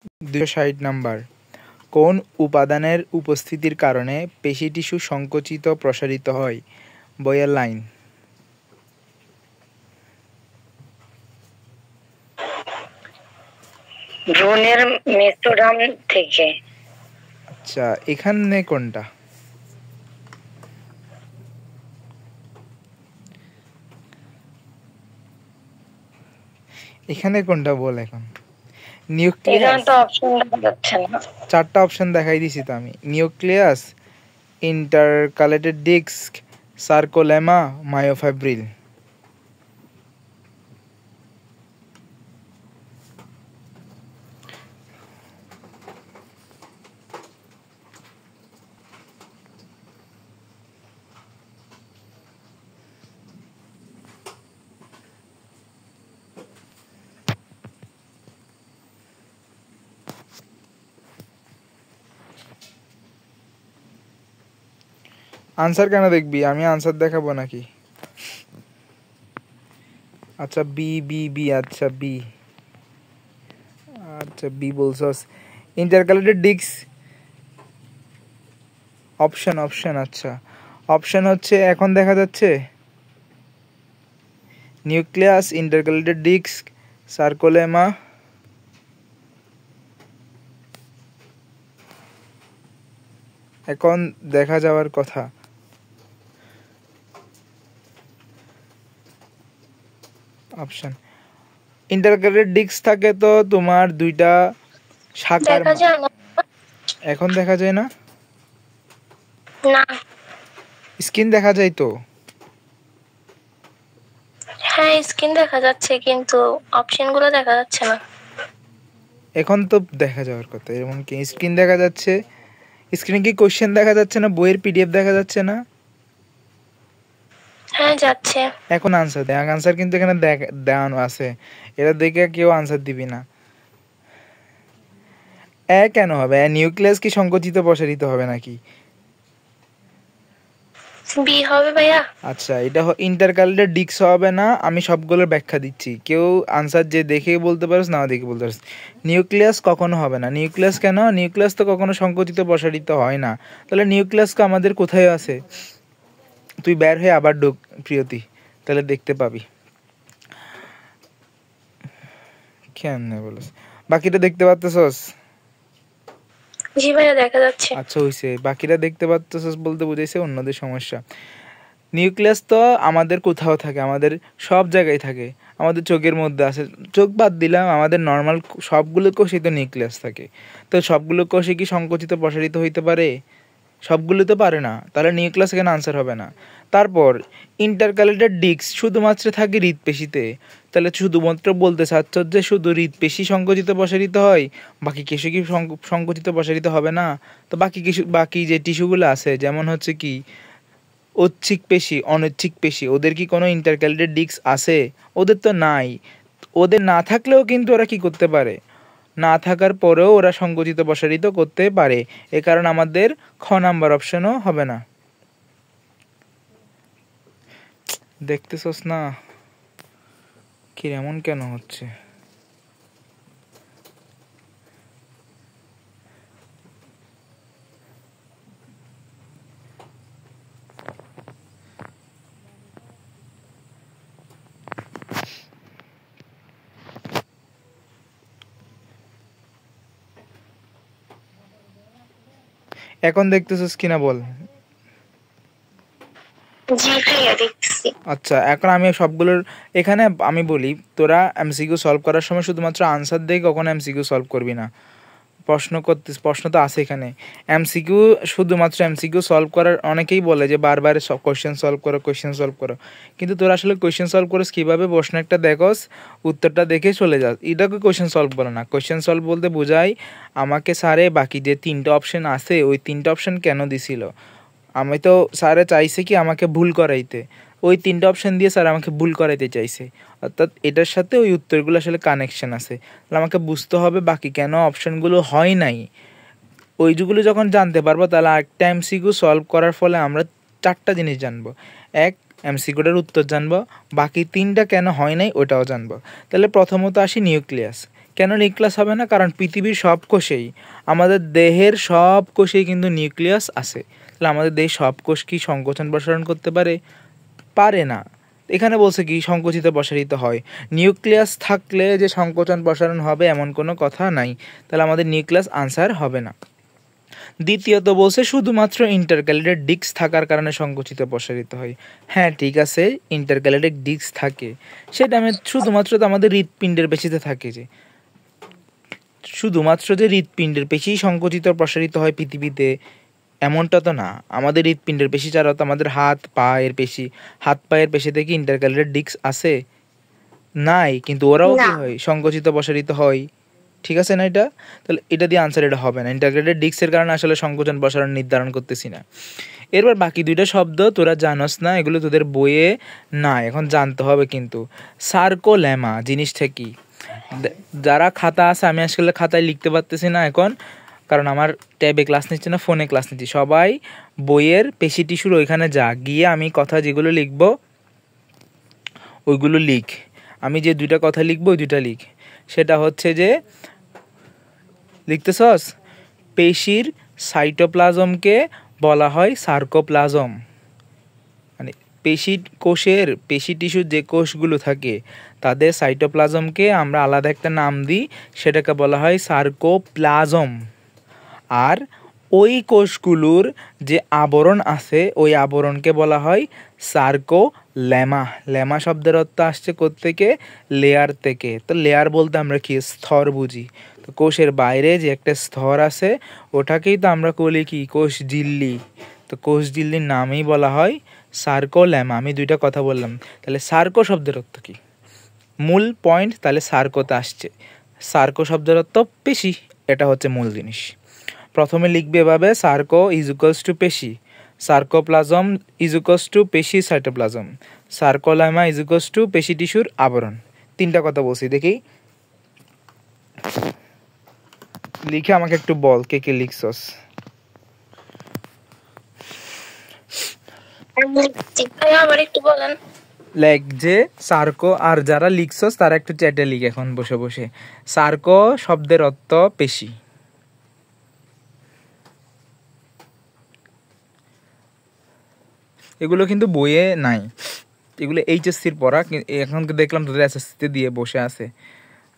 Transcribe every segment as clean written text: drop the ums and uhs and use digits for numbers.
260 number, কোন উপাদানের উপস্থিতির কারণে পেশি টিস্যু সংকুচিত প্রসারিত হয়? বইয়ের লাইন। ভ্রূণের মেসোডার্ম থেকে। আচ্ছা, এখানে কোনটা? এখানে কোনটা বল এখন। নিউক্লিয়াস। চারটা অপশন দেখাই দিছি তো আমি। Nucleus, intercalated disc, sarcolemma, myofibril. Answer কেন দেখবি? আমি আনসার দেখাবো নাকি? আচ্ছা বি বি বি আচ্ছা বি। আচ্ছা বি বলছস। Intercalated disc option. আচ্ছা অপশন হচ্ছে এখন দেখা যাচ্ছে নিউক্লিয়াস, ইন্টারকালেটেড ডিস্ক, সার্কোলেমা, এখন দেখা যাওয়ার কথা। অপশন ইন্টারকালেটেড ডিস্ক থাকে তো তোমার দুইটা শাখার। এখন দেখা যায় না? না, স্ক্রিন দেখা যায় তো। হ্যাঁ স্ক্রিন দেখা যাচ্ছে কিন্তু অপশনগুলো দেখা যাচ্ছে না। এখন তো দেখা যাওয়ার কথা। এমন কি স্ক্রিন দেখা যাচ্ছে? স্ক্রিনে কি কোশ্চেন দেখা যাচ্ছে না? বইয়ের পিডিএফ দেখা যাচ্ছে না? হ্যাঁ যাচ্ছে। এখন আনসার দে। আনসার কিন্তু এখানে দেওয়ানো আছে, এটা দেখে কেউ আনসার দিবি না। এ কেন হবে? নিউক্লিয়াস কি সংকুচিত প্রসারিত হবে নাকি? বি হবে ভাইয়া। আচ্ছা, এটা ইন্টারকালেটেড ডিস্ক হবে না। আমি সবগুলোর ব্যাখ্যা দিচ্ছি, কেউ আনসার যে দেখে বলতে পারিস না দেখে বলতে পারিস। নিউক্লিয়াস কখনো হবে না। নিউক্লিয়াস কেন? নিউক্লিয়াস তো কখনো সংকুচিত প্রসারিত হয় না। তাহলে নিউক্লিয়াস আমাদের কোথায় আছে? তুই বের হয়ে আবার ঢুক প্রিয়তি, তাহলে দেখতে পাবি। কেন বলিস? বাকিটা দেখতে পারতেছস? জি ভাইয়া দেখা যাচ্ছে। আচ্ছা হইছে, বাকিটা দেখতে পারতেছস বলতে বুঝাইছে অন্যদের সমস্যা। নিউক্লিয়াস তো আমাদের কোথাও থাকে, আমাদের সব জায়গায় থাকে। আমাদের চোখের মধ্যে আছে, চোখ বাদ দিলাম, আমাদের নর্মাল সবগুলো কোষে তো নিউক্লিয়াস থাকে। তো সবগুলো কোষে কি সংকুচিত প্রসারিত হইতে পারে? সবগুলো তো পারে না, তাহলে নিউক্লিয়াস এখানে আনসার হবে না। তারপর ইন্টারকালেটেড ডিস্ক শুধুমাত্র থাকে হৃদপেশিতে। তাহলে শুধুমাত্র বলতে চাচ্ছ যে শুধু হৃদপেশি সংকুচিত প্রসারিত হয়, বাকি কিছু কি সংকুচিত প্রসারিত হবে না? তো বাকি যে টিস্যুগুলো আছে, যেমন হচ্ছে কি ঐচ্ছিক পেশি, অনৈচ্ছিক পেশি, ওদের কি কোনো ইন্টারকালেটেড ডিস্ক আছে? ওদের তো নাই। ওদের না থাকলেও কিন্তু ওরা কি করতে পারে? না থাকার পরেও ওরা সংকুচিত প্রসারিত করতে পারে। এ কারণে আমাদের খ নাম্বার অপশনও হবে না। দেখতেছস না কি এমন কেন হচ্ছে? এখন দেখতেছস কিনা বল। আচ্ছা, এখন আমি সবগুলোর এখানে আমি বলি, তোরা এমসিকিউ সলভ করার সময় শুধুমাত্র আনসার দিয়ে কখনো এমসিকিউ সলভ করবি না। প্রশ্ন তো আছে এখানে। এমসিকিউ শুধুমাত্র এমসিকিউ সলভ করার, অনেকেই বলে যে বারবার সব কোশ্চেন সলভ করো, কিন্তু তোরা আসলে কোশ্চেন সলভ করিস কীভাবে? প্রশ্ন একটা দেখস, উত্তরটা দেখে চলে যাস, এটাকে কোশ্চেন সলভ বলে না। কোশ্চেন সলভ বলতে বোঝায় আমাকে স্যারে বাকি যে 3টা অপশন আছে ওই 3টা অপশন কেন দিছিল। আমি তো স্যারে চাইছে কি আমাকে ভুল করাইতে, ওই 3টা অপশন দিয়ে স্যার আমাকে ভুল করাইতে চাইছে। অর্থাৎ এটার সাথে ওই উত্তরগুলো আসলে কানেকশন আছে। তাহলে আমাকে বুঝতে হবে বাকি কেন অপশনগুলো হয় নাই। ওইগুলো যখন জানতে পারবো তাহলে একটা এমসিকিউ সলভ করার ফলে আমরা 4টা জিনিস জানবো। এক, এমসিকিউটার উত্তর জানবো, বাকি 3টা কেন হয় নাই ওটাও জানবো। তাহলে প্রথমত আসি নিউক্লিয়াস। কেন নিউক্লিয়াস হবে না? কারণ পৃথিবীর সব কোষেই, আমাদের দেহের সব কোষেই কিন্তু নিউক্লিয়াস আছে। তাহলে আমাদের দেহের সব কোষ কি সংকোচন প্রসারণ করতে পারে? পারে না। এখানে বলছে কি সংকুচিত প্রসারিত হয়। নিউক্লিয়াস থাকলে যে সংকোচন প্রসারণ হবে এমন কোনো কথা নাই। তাহলে আমাদের নিউক্লিয়াস আনসার হবে না। দ্বিতীয়ত বলছে শুধুমাত্র ইন্টারক্যালেটেড ডিস্ক থাকার কারণে সংকুচিত প্রসারিত হয়। হ্যাঁ ঠিক আছে, ইন্টারক্যালেটেড ডিস্ক থাকে, সেটা আমি শুধুমাত্র তো আমাদের হৃৎপিণ্ডের পেশিতে থাকে, যে শুধুমাত্র যে হৃৎপিণ্ডের পেশি সংকুচিত প্রসারিত হয় পৃথিবীতে এমনটা তো না। আমাদের হৃৎপিণ্ডের পেশি ছাড়াও তো আমাদের হাত পায়ের পেশিতে কি ইন্টারক্যালেটেড ডিস্ক আছে? নাই, কিন্তু ওরাও কি হয়? সংকুচিত প্রসারিত হয়। ঠিক আছে না এটা? তাহলে এটা দিয়ে আনসার এটা হবে না। ইন্টারগ্রেটেড ডিস্কের কারণে আসলে সংকোচন প্রসারণ নির্ধারণ করতেছি না। এরপর বাকি দুইটা শব্দ তোরা জানোস না, এগুলো তোদের বইয়ে না, এখন জানতে হবে কিন্তু। সার্কোলেমা জিনিসটা কি? যারা খাতা আছে, আমি আসলে খাতায় লিখতে পারতেছি না এখন, কারণ আমার ট্যাবে ক্লাস নিচ্ছে না, ফোনে ক্লাস নিচ্ছি। সবাই বইয়ের পেশি টিস্যুর ওইখানে যা, গিয়ে আমি কথা যেগুলো লিখবো ওইগুলো লিখ। আমি যে দুইটা কথা লিখবো ওই দুইটা লিখ। সেটা হচ্ছে যে লিখতেছস, পেশির সাইটোপ্লাজমকে বলা হয় সার্কোপ্লাজম। মানে পেশি টিস্যুর যে কোষগুলো থাকে তাদের সাইটোপ্লাজমকে আমরা আলাদা একটা নাম দিই, সেটাকে বলা হয় সার্কোপ্লাজম। আর ওই কোষগুলোর যে আবরণ আছে ওই আবরণকে বলা হয় সার্কোলেমা। লেমা শব্দের অর্থ আসছে কোত্থেকে? লেয়ার থেকে। তো লেয়ার বলতে আমরা কি স্তর বুঝি। তো কোষের বাইরে যে একটা স্তর আছে ওটাকেই তো আমরা বলি কি? কোষ ঝিল্লি। তো কোষ ঝিল্লির নামেই বলা হয় সার্কোলেমা। আমি দুইটা কথা বললাম। তাহলে সার্কো শব্দের অর্থ কি? মূল পয়েন্ট তাহলে সার্কোতে আসছে। সার্কো শব্দের অর্থ পেশি, এটা হচ্ছে মূল জিনিস। প্রথমে লিখবে এভাবে, সার্কো ইজ ইকুয়ালস টু পেশি, সার্কোপ্লাজম ইজ ইকুয়ালস টু পেশি cytoplasm, sarcolemma is equals to পেশি টিস্যুর আবরণ। তিনটা কথা বলছি, দেখি লিখে আমাকে একটু বল কে কে লিখছস। আবার একটু বলেন। লেখ যে সার্কো, আর যারা লিখছস তারা একটু চ্যাটে লিখ এখন বসে বসে। সার্কো শব্দের অর্থ পেশি। এগুলো কিন্তু বইয়ে নাই, এগুলো এইচএসসির পড়া, এখন দেখলাম তোদের এসএসসিতে দিয়ে বসে আছে।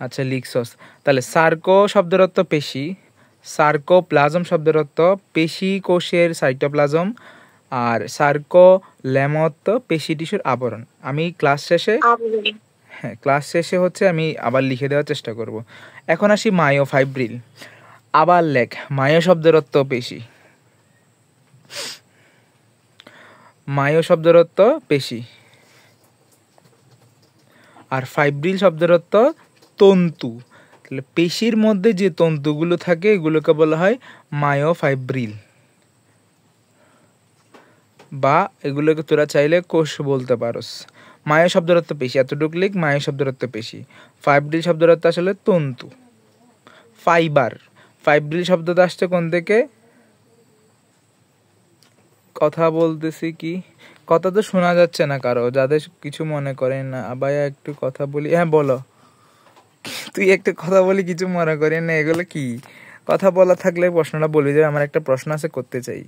আচ্ছা লিখছস, তাহলে সার্কো শব্দের অর্থ পেশি, সার্কোপ্লাজম শব্দের অর্থ পেশি কোষের সাইটোপ্লাজম, আর সার্কোলেমা অর্থ পেশি টিস্যুর আবরণ। আমি ক্লাস শেষে হচ্ছে আমি আবার লিখে দেওয়ার চেষ্টা করব। এখন আসি মায়োফাইব্রিল। আবার লেখ, মায়ো শব্দের অর্থ পেশি, মায়ো শব্দের অর্থ পেশি, আর ফাইব্রিল শব্দের অর্থ তন্তু। তাহলে পেশির মধ্যে যে তন্তুগুলো থাকে এগুলোকে বলা হয় মায়োফাইব্রিল, বা এগুলোকে তোরা চাইলে কোষ বলতে পারোস। মায়ো শব্দের অর্থ পেশি, এতটুকু লিখ। মায়ো শব্দের অর্থ পেশি। ফাইব্রিল শব্দের অর্থ আসলে তন্তু, ফাইবার। ফাইব্রিল শব্দটা আসছে কোন থেকে? কথা বলতেছি কি, কথা তো শোনা যাচ্ছে না কারো, যাদের কিছু মনে করেন না। আবায়া একটু কথা বলি। হ্যাঁ বলো, তুই একটু কথা বলি, কিছু মনে করেন না। এগুলো কি কথা বলা থাকলে প্রশ্নটা বলি যে আমার একটা প্রশ্ন আছে করতে চাই।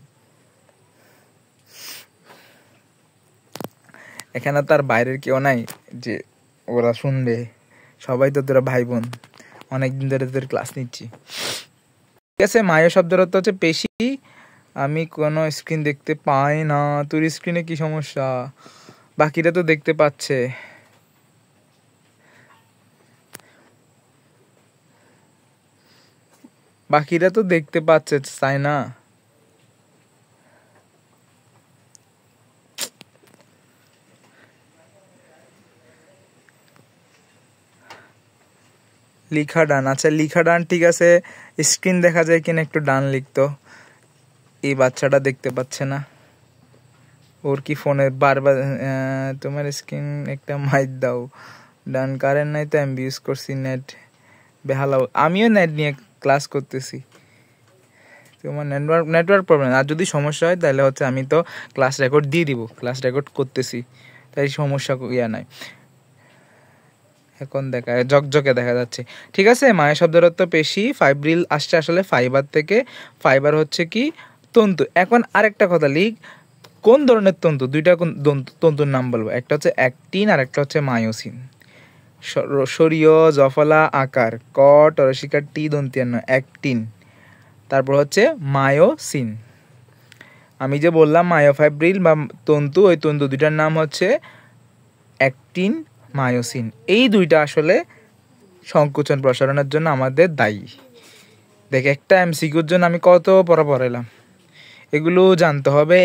এখানে তার বাইরের কেউ নাই যে ওরা শুনবে, সবাই তো তোরা ভাই বোন, অনেকদিন ধরে তোদের ক্লাস নিচ্ছি। ঠিক আছে, মায়ো শব্দের অর্থ হচ্ছে পেশি। আমি কোনো স্ক্রিন দেখতে পাই না, তোর স্ক্রিনে কি সমস্যা? বাকিরা তো দেখতে পাচ্ছে। বাকিরা তো দেখতে পাচ্ছে, তাই না? লিখা ডান। আচ্ছা লিখা ডান, ঠিক আছে। স্ক্রিন দেখা যায় কিনা একটু ডান লিখতো। এই বাচ্চাটা দেখতে পাচ্ছে না, ওর কি ফোনের বারবার তোমার স্ক্রিন একটা মাইক দাও। ডান, কারেন্ট নাই তো আমি ইউজ করছি নেট বেহালাও। আমিও নেট নিয়ে ক্লাস করতেছি, তোমার নেটওয়ার্ক প্রবলেম। আর যদি সমস্যা হয় তাহলে হচ্ছে আমি তো ক্লাস রেকর্ড দিয়ে দিব, ক্লাস রেকর্ড করতেছি, তাই সমস্যা ইয়া নাই। এখন দেখা ঝকঝকে দেখা যাচ্ছে। ঠিক আছে, মায়া শব্দের অর্থ পেশি, ফাইব্রিল আসছে আসলে ফাইবার থেকে, ফাইবার হচ্ছে কি তন্তু। এখন আরেকটা কথা লিখ, কোন ধরনের তন্তু, দুইটা তন্তুর নাম বলবো, একটা হচ্ছে অ্যাক্টিন আর একটা হচ্ছে মায়োসিন। সরীয় জফলা আকার, ক টরসিকার টি দন্তিয়ান্ন, অ্যাক্টিন। তারপর হচ্ছে মায়োসিন। আমি যে বললাম মায়োফাইব্রিল বা তন্তু, ওই তন্তু দুইটার নাম হচ্ছে অ্যাক্টিন, মায়োসিন। এই দুইটা আসলে সংকোচন প্রসারণের জন্য আমাদের দায়ী। দেখ, একটা এমসিকিউর জন্য আমি কত পড়ালাম, এগুলো জানতে হবে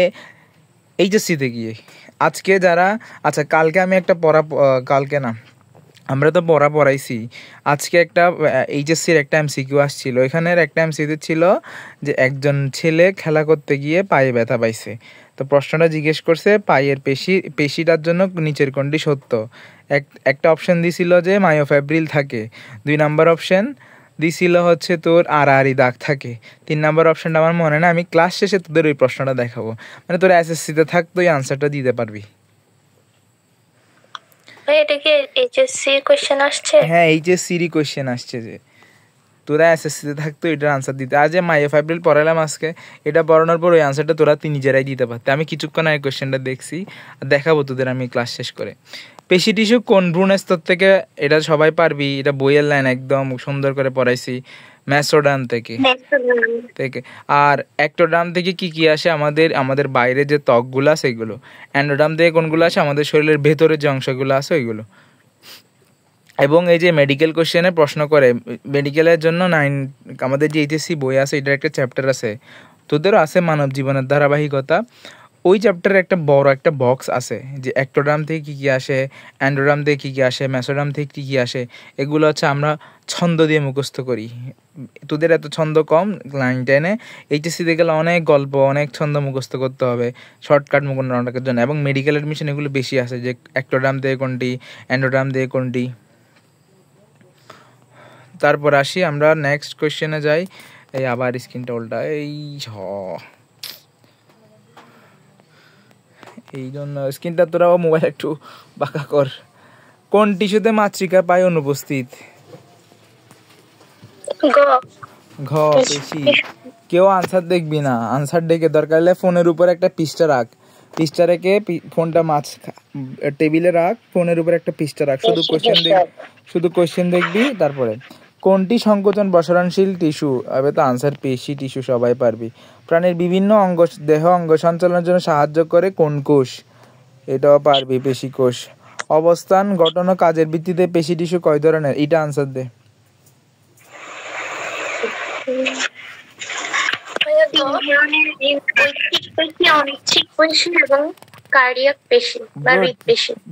এইচএসসিতে গিয়ে। আজকে যারা, আচ্ছা কালকে আমি একটা কালকে না, আমরা তো পড়াইছি। আজকে একটা এইচএসসির একটা এমসিকিউ আসছিল, এখানের একটা এমসিকিউ ছিল যে একজন ছেলে খেলা করতে গিয়ে পায়ে ব্যথা পাইছে। তো প্রশ্নটা জিজ্ঞেস করছে পায়ের পেশিটার জন্য নিচের কোনটি সত্য। একটা অপশন দিছিল যে মায়োফাইব্রিল থাকে, 2 নাম্বার অপশন দিছিল হচ্ছে তোর আড়াআড়ি দাগ থাকে, 3 নাম্বার অপশনটা আমার মনে না, আমি ক্লাস শেষে তোদের ওই প্রশ্নটা দেখাবো, মানে তোর এসএসসিতে থাকতো এই আনসারটা দিতে পারবি। এটা কি এইচএসসি কোশ্চেন আসছে? হ্যাঁ, এইচএসসিরই কোশ্চেন আসছে, যে তোরা এসএসসিতে থাকতো এটার আনসার দিতে। আজ যে মায়োফাইব্রিল পড়ালাম আজকে, এটা পড়ানোর পর ওই আনসারটা তোরা নিজেরাই দিতে পারতে। আমি কিছুক্ষণ আগে কোশ্চেনটা দেখছি, দেখাবো তোদের আমি ক্লাস শেষ করে। পেশি টিস্যু কোন ভ্রূণস্তর থেকে, এটা সবাই পারবি, এটা বইয়ের লাইন একদম সুন্দর করে পড়াইছি। মেসোডার্ম থেকে। আর অ্যাক্টোডার্ম থেকে কি কি আসে, আমাদের বাইরে যে ত্বকগুলো আছে সেগুলো। অ্যান্ডোডার্ম থেকে কোনগুলো আসে, আমাদের শরীরের ভেতরে যে অংশগুলো আছে ওইগুলো। এবং এই যে মেডিকেল কোশ্চেনে প্রশ্ন করে, মেডিকেলের জন্য আমাদের যে এইচএসসি বই আছে, এটার একটা চ্যাপ্টার আছে, তোদেরও আছে মানব জীবনের ধারাবাহিকতা। ওই চ্যাপ্টারে একটা বড় একটা বক্স আছে যে অ্যাক্টোডার্ম থেকে কী কী আসে, অ্যান্ডোডার্ম থেকে কী কী আসে, মেসোডার্ম থেকে কী কী আসে। এগুলো হচ্ছে আমরা ছন্দ দিয়ে মুখস্থ করি, তোদের এত ছন্দ কম। 9-10-এ এইচএসসিতে গেলে অনেক গল্প, অনেক ছন্দ মুখস্থ করতে হবে শর্টকাট মুখনের জন্য। এবং মেডিকেল অ্যাডমিশন এগুলো বেশি আছে, যে অ্যাক্টোডার্ম থেকে কোনটি, অ্যান্ডোডার্ম থেকে কোনটি। তারপর আসি আমরা নেক্সট কোয়েশ্চেনে যাই। এই আবার স্ক্রিনটা উল্টা, এই জন্য স্ক্রিনটা তোরাও মোবাইল একটু বাঁকা কর। কোন টিস্যুতে মাতৃকা পায় অনুপস্থিত? ঘ পেশি। কেউ আনসার দেখবি না, আনসার দেখে দরকার হলে ফোনের উপর একটা পৃষ্ঠা রাখ, পৃষ্ঠা রেখে ফোনটা টেবিলে রাখ, ফোনের উপর একটা পৃষ্ঠা রাখ, শুধু কোয়েশ্চেন দেখবি। তারপরে কোনটি সংকোচন প্রসারণশীল টিস্যু? এবার তো আনসার পেশি টিস্যু, সবাই পারবি। প্রাণীর বিভিন্ন দেহ অঙ্গ সঞ্চালনের জন্য সাহায্য করে কোন কোষ? এটাও পারবি, পেশি কোষ। অবস্থান, গঠন ও কাজের ভিত্তিতে পেশি টিস্যু কয় ধরনের? এটা আনসার দে।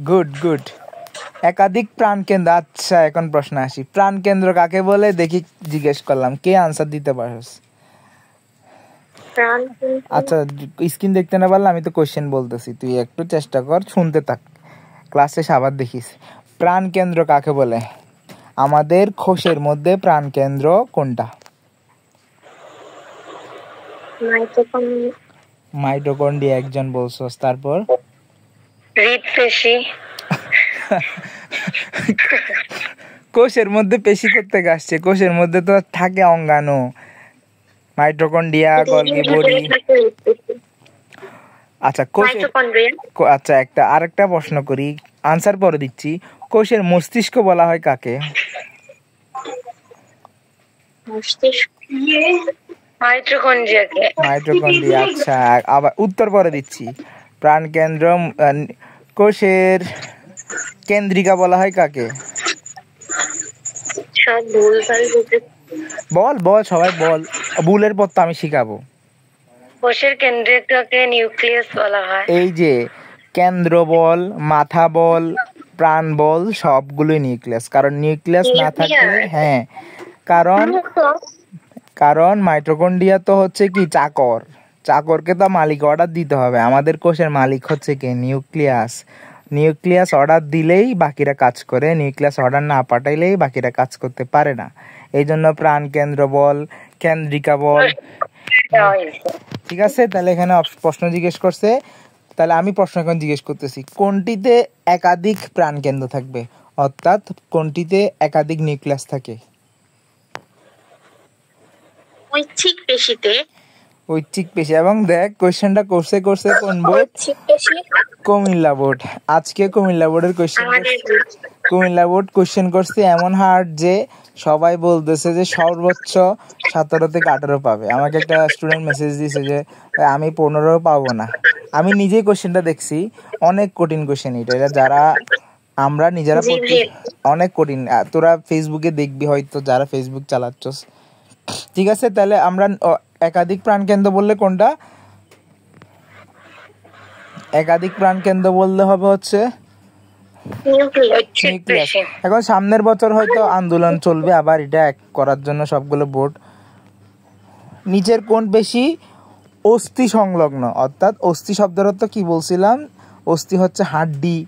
গুড। একাধিক প্রাণকেন্দ্র। আচ্ছা, এখন প্রশ্ন আসি, প্রাণকেন্দ্র কাকে বলে দেখি, জিজ্ঞেস করলাম, কে আনসার দিতে পারস? আচ্ছা, স্ক্রিন দেখতে না পারলে আমি তো কোশ্চেন বলতেছি, তুই একটু চেষ্টা কর, শুনতে থাক, ক্লাস শেষে আবার দেখিস। প্রাণকেন্দ্র কাকে বলে? আমাদের কোষের মধ্যে প্রাণকেন্দ্র কোনটা? মাইটোকন্ড্রিয়া একজন বলছস। তারপর কোষের মধ্যে পেশি করতে আসছে, কোষের মধ্যে তো থাকে অঙ্গাণু, মাইটোকন্ড্রিয়া, গলগি বডি। আচ্ছা আচ্ছা, আরেকটা প্রশ্ন করি, আনসার পরে দিচ্ছি। কোষের মস্তিষ্ক বলা হয় কাকে? মাইটোকন্ড্রিয়া। আচ্ছা, আবার উত্তর পরে দিচ্ছি। প্রাণকেন্দ্র, কোষের কেন্দ্রিকা বলা হয় কাকে? বল সবাই বল, ভুলের পর তো আমি শিখাবো। কোষের কেন্দ্রিকাকে নিউক্লিয়াস বলা হয়। এই যে কেন্দ্র বল, মাথা বল, প্রাণ বল, সবগুলোই নিউক্লিয়াস। কারণ নিউক্লিয়াস না থাকলে, হ্যাঁ, কারণ মাইটোকন্ড্রিয়া তো হচ্ছে কি চাকরকে তো মালিক অর্ডার দিতে হবে। আমাদের কোষের মালিক হচ্ছে কি নিউক্লিয়াস অর্ডার দিলেই বাকিরা কাজ করে, নিউক্লিয়াস অর্ডার না পাঠাইলেই বাকিরা কাজ করতে পারে না। এই জন্য প্রাণ কেন্দ্র বল, কেন্দ্রিকা বল। ঠিক আছে, তাহলে এখানে প্রশ্ন জিজ্ঞেস করছে, তাহলে আমি প্রশ্ন এখন জিজ্ঞেস করতেছি, কোনটিতে একাধিক প্রাণকেন্দ্র থাকবে? অর্থাৎ কোনটিতে একাধিক নিউক্লিয়াস থাকে? ঐচ্ছিক পেশিতে। ঐচ্ছিক পেশি। এবং দেখ কোশ্চেনটা কোর্সে কোন বোর্ড? ঐচ্ছিক পেশি। কুমিল্লা বোর্ড। আজকে কুমিল্লা বোর্ডের কুমিল্লা বোর্ড কোশ্চেন করছে এমন হার্ড যে সবাই বলতেছে যে সর্বোচ্চ 17 থেকে 18 পাবে। আমাকে একটা স্টুডেন্ট মেসেজ দিয়েছে যে আমি 15 পাবো না। আমি নিজেই কোশ্চেনটা দেখছি, অনেক কঠিন কোশ্চেন এটা যারা আমরা নিজেরা অনেক কঠিন। তোরা ফেসবুকে দেখবি হয়তো, যারা ফেসবুক চালাচ্ছস। ঠিক আছে, তাহলে আমরা একাধিক প্রাণকেন্দ্র বললে কোনটা? একাধিক প্রাণকেন্দ্র বললে হবে হচ্ছে নিউক্লিয়াস। এখন সামনের বছর হয়তো আন্দোলন চলবে আবার এটা এক করার জন্য সবগুলো বোর্ড। নিচের কোন পেশি অস্থি সংলগ্ন? অর্থাৎ অস্থি শব্দের অর্থ কি বলছিলাম? অস্থি হচ্ছে হাড্ডি,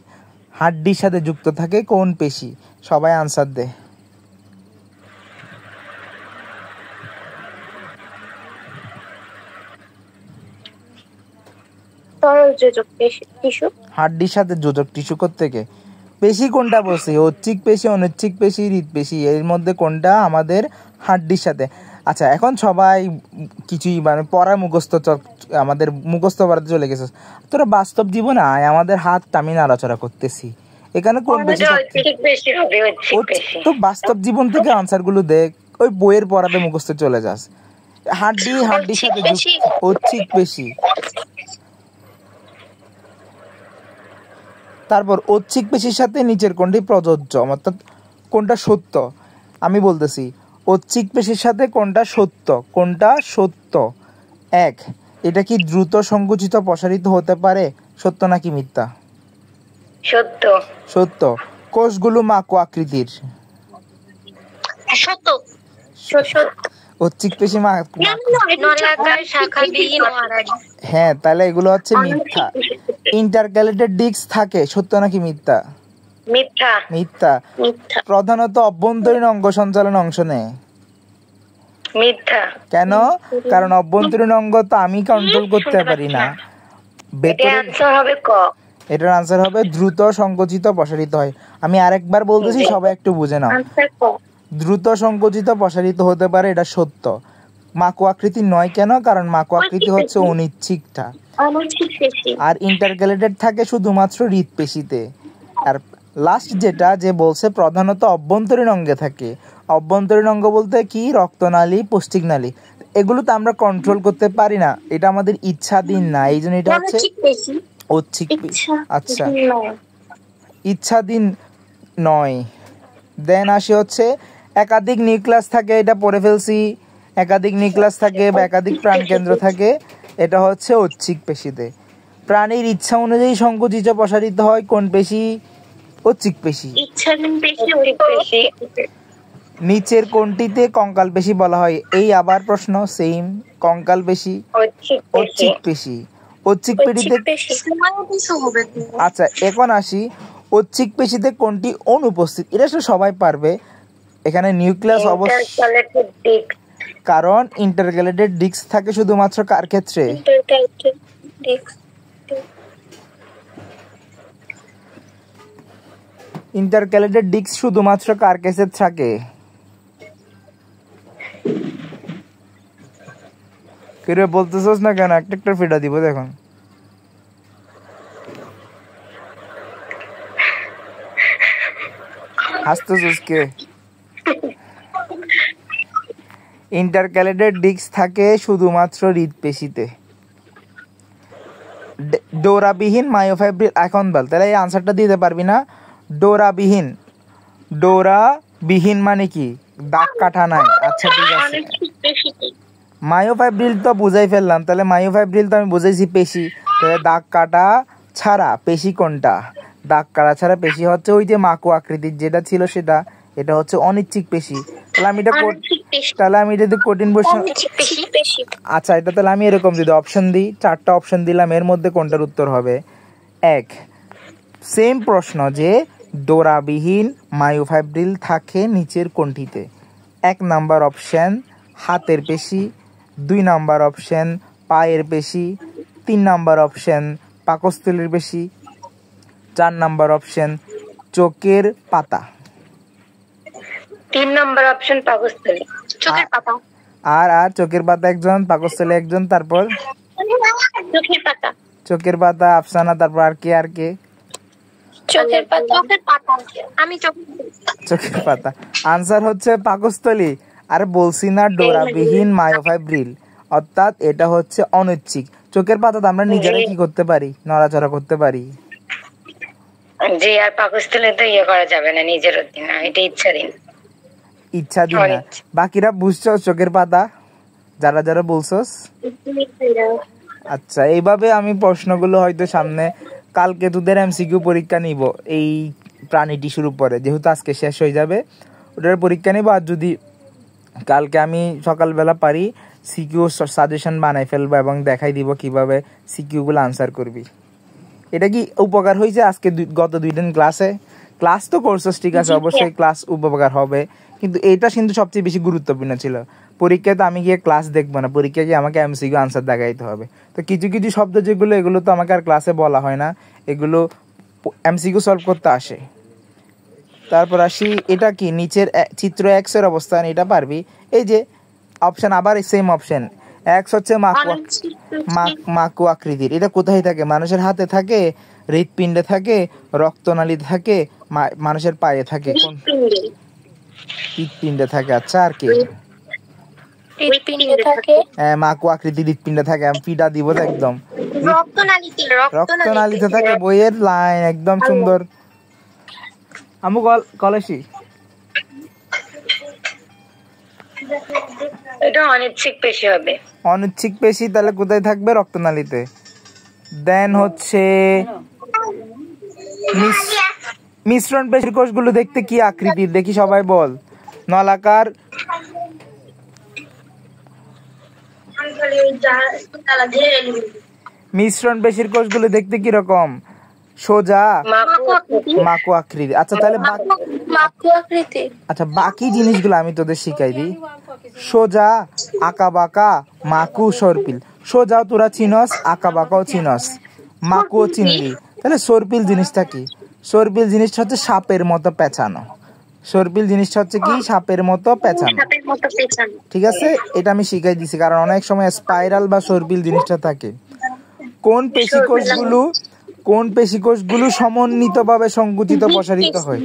হাড্ডির সাথে যুক্ত থাকে কোন পেশি? সবাই আনসার দে। হাড্ডির সাথে যোজক টিস্যু থেকে পেশি কোনটা বলছি? ঐচ্ছিক পেশি, অনৈচ্ছিক পেশি, হৃৎপেশি, এর মধ্যে কোনটা আমাদের হাড্ডির সাথে? আচ্ছা, এখন সবাই কিছুই মানে পড়া মুখস্থ আমাদের মুখস্থ করাতে চলে গেছে। তোরা বাস্তব জীবনে আয়, আমাদের হাত আমি নাড়াচড়া করতেছি, এখানে কোন পেশি? তো বাস্তব জীবন থেকে আনসার গুলো দেখ, ওই বইয়ের পড়াতে মুখস্থ চলে যাস। হাড্ডির সাথে ঐচ্ছিক পেশি। তারপর ঐচ্ছিক পেশির সাথে নিচের কোনটি প্রযোজ্য? অর্থাৎ কোনটা সত্য? আমি বলতেছি ঐচ্ছিক পেশির সাথে কোনটা সত্য? কোনটা সত্য? 1, এটা কি দ্রুত সংকুচিত প্রসারিত হতে পারে? সত্য নাকি মিথ্যা? সত্য। সত্য। কোষগুলো মাকো আকৃতির? সত্য। ঐচ্ছিক পেশি হ্যাঁ, তাহলে এগুলো হচ্ছে মিথ্যা। ইন্টারক্যালেটেড ডিস্ক থাকে, সত্য নাকি মিথ্যা? মিথ্যা। মিথ্যা। প্রধানত অভ্যন্তরীণ অঙ্গ সঞ্চালন অংশ নেয়? মিথ্যা। কেন? কারণ অভ্যন্তরীণ অঙ্গ তো আমি কন্ট্রোল করতে পারি না। এটার আনসার হবে দ্রুত সংকুচিত প্রসারিত হয়। আমি আরেকবার বলতেছি, সবাই একটু বুঝে নাও। দ্রুত সংকুচিত প্রসারিত হতে পারে, এটা সত্য। মাকো আকৃতি নয় কেন? কারণ মাকো আকৃতি হচ্ছে অনিচ্ছিকটা। আর ইন্টারক্যালেটেড থাকে শুধুমাত্র হৃৎপেশিতে। আর লাস্ট যেটা যে বলছে প্রধানত অভ্যন্তরীণ অঙ্গে থাকে। অভ্যন্তরীণ অঙ্গ বলতে কি? রক্তনালী, পৌষ্টিকনালী, এগুলো তো আমরা কন্ট্রোল করতে পারি না, এটা আমাদের ইচ্ছাধীন না, এই জন্য এটা হচ্ছে ঐচ্ছিক পেশি। আচ্ছা, ইচ্ছাধীন নয়। দেন আসে হচ্ছে একাধিক নিউক্লিয়াস থাকে, এটা পড়ে ফেলছি। একাধিক নিউক্লিয়াস থাকে বা একাধিক প্রাণকেন্দ্র থাকে, এটা হচ্ছে ঐচ্ছিক পেশিতে। প্রাণীর ইচ্ছা অনুযায়ী সংকুচিত প্রসারিত হয় কোন পেশি? ঐচ্ছিক পেশি। নিচের কোনটিতে কঙ্কাল পেশি বলা হয়? এই আবার প্রশ্ন সেম, কঙ্কাল পেশি, ঐচ্ছিক পেশি। ঐচ্ছিক পেশিতে আচ্ছা, এখন আসি ঐচ্ছিক পেশিতে কোনটি অনুপস্থিত? এটা তো সবাই পারবে। এখানে নিউক্লিয়াস অবশ্যই, কারণ ইন্টারক্যালেটেড ডিস্ক থাকে শুধুমাত্র কার ক্ষেত্রে? ইন্টারক্যালেটেড ডিস্ক শুধুমাত্র কার ক্ষেত্রে থাকে? কেউ বলতেছস না কেন? একটা ফিডা দিব দেখুন। হাসতেছস কে? ইন্টারক্যালেটেড ডিস্ক থাকে শুধুমাত্র হৃৎপেশিতে। ডোরাবিহীন মায়োফাইব্রিল। এখন বল, তাহলে এই আনসারটা দিতে পারবি না। ডোরাবিহীন, ডোরাবিহীন মানে কি? দাগ কাটা নাই। আচ্ছা ঠিক আছে, মায়োফাইব্রিল তো বুঝাই ফেললাম। তাহলে মায়োফাইব্রিল তো আমি বুঝাইছি পেশি, তাহলে দাগ কাটা ছাড়া পেশি কোনটা? দাগ কাটা ছাড়া পেশি হচ্ছে ওই যে মাকো আকৃতির যেটা ছিল সেটা, এটা হচ্ছে অনিচ্ছিক পেশি। তাহলে আমি যদি কঠিন প্রশ্ন, আচ্ছা এটা তাহলে আমি এরকম যদি অপশন দিই, 4টা অপশন দিলাম, এর মধ্যে কোনটার উত্তর হবে? 1, সেম প্রশ্ন যে ডোরাবিহীন মায়োফাইব্রিল থাকে নিচের কোনটিতে? 1 নাম্বার অপশন হাতের পেশি, 2 নাম্বার অপশন পায়ের পেশি, 3 নাম্বার অপশন পাকস্থলীর পেশি, 4 নাম্বার অপশন চোখের পাতা। 3 নম্বর অপশন পাকস্থলী। চোখের পাতা। আর চোখের পাতা একজন, পাকস্থলী একজন, তারপর চোখের পাতা। চোখের পাতা আফসানা, তারপর আর কে? চোখের পাতা। চোখের পাতা। আমি চোখের পাতা। আনসার হচ্ছে পাকস্থলী। আর বলছি না ডোরাবিহীন মায়োফাইব্রিল, অর্থাৎ এটা হচ্ছে অনৈচ্ছিক। চোখের পাতা আমরা নিজেরা কি করতে পারি? নড়াচড়া করতে পারি। জি, আর পাকস্থলী তো করা যাবে না, নিজের অধীন, এটা ইচ্ছাধীন না। বাকিরা বুঝছো চোখের পাতা? যারা যারা বলছস। আচ্ছা, এইভাবে আমি প্রশ্নগুলো হয়তো সামনে কালকে তোদের এমসিকিউ পরীক্ষা নিব এই প্রাণীটি শুরু পরে, যেহেতু আজকে শেষ হয়ে যাবে ওটার পরীক্ষা নিব। আর যদি কালকে আমি সকালবেলা পারি সিকিউ সাজেশন বানাই ফেলবো এবং দেখাই দিব কিভাবে সিকিউগুলো আনসার করবি। এটা কি উপকার হয়েছে আজকে গত 2 দিন ক্লাস তো করছস, ঠিক আছে, অবশ্যই ক্লাস উপকার হবে, কিন্তু এটা কিন্তু সবচেয়ে বেশি গুরুত্বপূর্ণ ছিল। পরীক্ষায় তো আমি গিয়ে ক্লাস দেখবো না, পরীক্ষায় গিয়ে আমাকে এমসিকিউ আনসার দেখাইতে হবে। তো কিছু কিছু শব্দ যেগুলো, এগুলো তো আমাকে আর ক্লাসে বলা হয় না, এগুলো এমসিকিউ সলভ করতে আসে। তারপর আসি, এটা কি নিচের চিত্র এক্স এর অবস্থান, এটা পারবি। এই যে অপশন, আবার সেম অপশন। এক্স হচ্ছে মাকু আকৃতির। এটা কোথায় থাকে? মানুষের হাতে থাকে, হৃৎপিণ্ডে থাকে, রক্তনালীতে থাকে, মানুষের পায়ে থাকে। কোন? হৃৎপিণ্ডে থাকে। আচ্ছা, আর কি? মাকু আকৃতির হৃৎপিণ্ডে থাকে। আমি পিডা দিব একদম। রক্তনালীতে থাকে। বইয়ের লাইন একদম সুন্দর। আমু কলেশি। এটা অনিচ্ছিক পেশি হবে। অনিচ্ছিক পেশি তাহলে কোথায় থাকবে? রক্তনালীতে। দেন হচ্ছে মিশ্রণ পেশির কোষগুলো দেখতে কি আকৃতির? দেখি সবাই বল। নলাকার, মিশ্রণ পেশির কোষগুলো দেখতে কি রকম? সোজা, মাকু আকৃতি। আচ্ছা, তাহলে বাকি জিনিসগুলো আমি তোদের শিখাই দিই। সোজা, আঁকা বাঁকা, মাকু, সর্পিল। সোজা তোরা চিনস, আঁকা বাঁকাও চিনস, মাকুও চিনলি। তাহলে সর্পিল জিনিসটা কি? সর্পিল জিনিসটা হচ্ছে সাপের মতো পেঁচানো। সর্পিল জিনিসটা হচ্ছে কি? সাপের মতো পেঁচানো। ঠিক আছে, এটা আমি শিখাই দিছি, কারণ অনেক সময় স্পাইরাল বা সর্পিল জিনিসটা থাকে। কোন পেশিকোষগুলো সমন্বিতভাবে সংকুচিত প্রসারিত হয়?